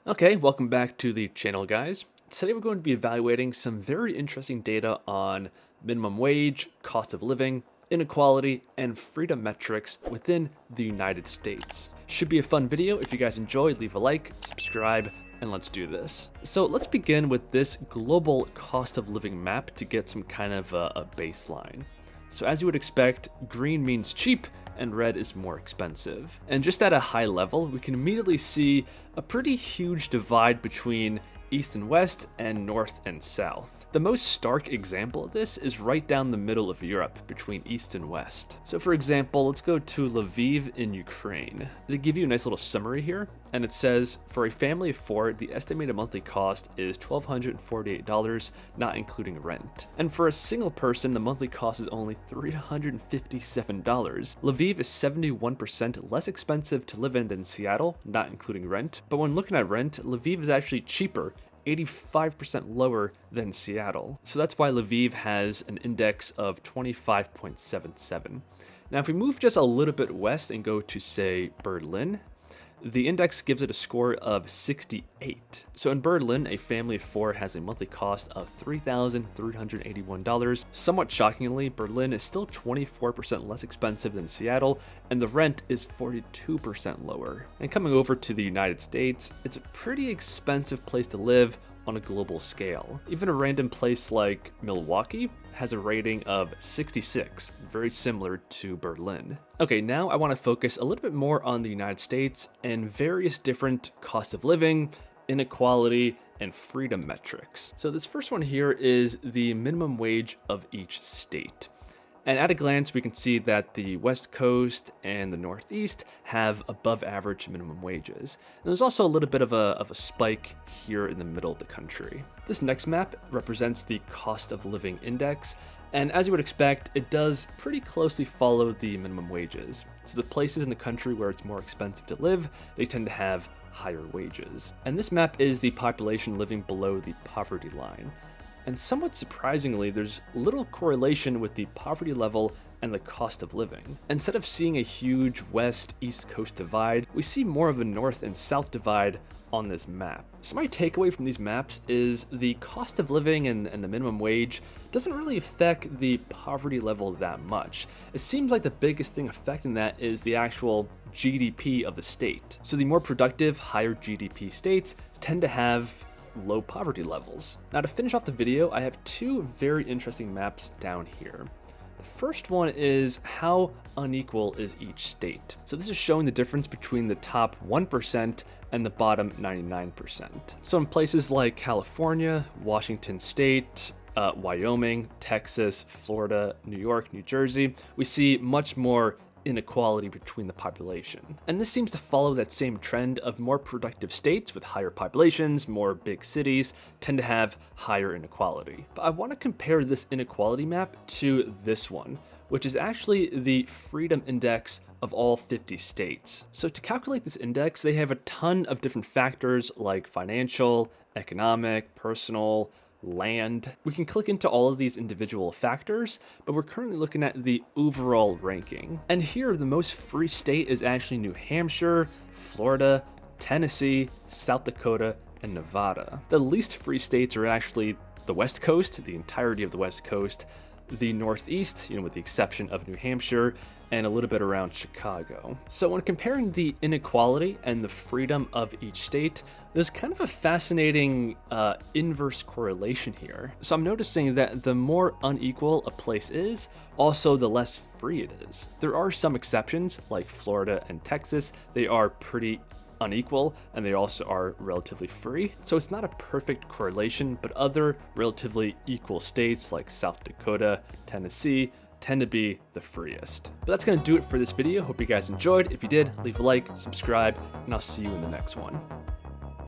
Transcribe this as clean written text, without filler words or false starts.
Okay, welcome back to the channel, guys. Today we're going to be evaluating some very interesting data on minimum wage, cost of living, inequality, and freedom metrics within the United States. Should be a fun video. If you guys enjoy, leave a like, subscribe, and let's do this. So let's begin with this global cost of living map to get some kind of a baseline. So as you would expect, green means cheap and red is more expensive. And just at a high level, we can immediately see a pretty huge divide between East and West and North and South. The most stark example of this is right down the middle of Europe between East and West. So for example, let's go to Lviv in Ukraine. They give you a nice little summary here, and it says for a family of four, the estimated monthly cost is $1,248, not including rent. And for a single person, the monthly cost is only $357. Lviv is 71% less expensive to live in than Seattle, not including rent. But when looking at rent, Lviv is actually cheaper, 85% lower than Seattle. So that's why Lviv has an index of 25.77. Now, if we move just a little bit west and go to, say, Berlin, the index gives it a score of 68. So in Berlin, a family of four has a monthly cost of $3,381. Somewhat shockingly, Berlin is still 24% less expensive than Seattle, and the rent is 42% lower. And coming over to the United States, it's a pretty expensive place to live on a global scale. Even a random place like Milwaukee has a rating of 66, very similar to Berlin. Okay, now I want to focus a little bit more on the United States and various different cost of living, inequality, and freedom metrics. So this first one here is the minimum wage of each state. And at a glance, we can see that the West Coast and the Northeast have above average minimum wages. And there's also a little bit of a spike here in the middle of the country. This next map represents the cost of living index. And as you would expect, it does pretty closely follow the minimum wages. So the places in the country where it's more expensive to live, they tend to have higher wages. And this map is the population living below the poverty line. And somewhat surprisingly, there's little correlation with the poverty level and the cost of living. Instead of seeing a huge west-east coast divide, we see more of a north and south divide on this map. So my takeaway from these maps is the cost of living and the minimum wage doesn't really affect the poverty level that much. It seems like the biggest thing affecting that is the actual GDP of the state. So the more productive, higher GDP states tend to have low poverty levels. Now to finish off the video, I have two very interesting maps down here. The first one is how unequal is each state. So this is showing the difference between the top 1% and the bottom 99%. So in places like California, Washington State, Wyoming, Texas, Florida, New York, New Jersey, we see much more inequality between the population. And this seems to follow that same trend of more productive states with higher populations, more big cities, tend to have higher inequality. But I want to compare this inequality map to this one, which is actually the freedom index of all 50 states. So to calculate this index, they have a ton of different factors like financial, economic, personal, land. We can click into all of these individual factors, but we're currently looking at the overall ranking. And here, the most free state is actually New Hampshire, Florida, Tennessee, South Dakota, and Nevada. The least free states are actually the West Coast, the entirety of the West Coast, the Northeast, with the exception of New Hampshire, and a little bit around Chicago. So when comparing the inequality and the freedom of each state, there's kind of a fascinating inverse correlation here. So I'm noticing that the more unequal a place is, also the less free it is. There are some exceptions, like Florida and Texas. They are pretty unequal, and they also are relatively free. So it's not a perfect correlation, but other relatively equal states like South Dakota, Tennessee, tend to be the freest. But that's going to do it for this video. Hope you guys enjoyed. If you did, leave a like, subscribe, and I'll see you in the next one.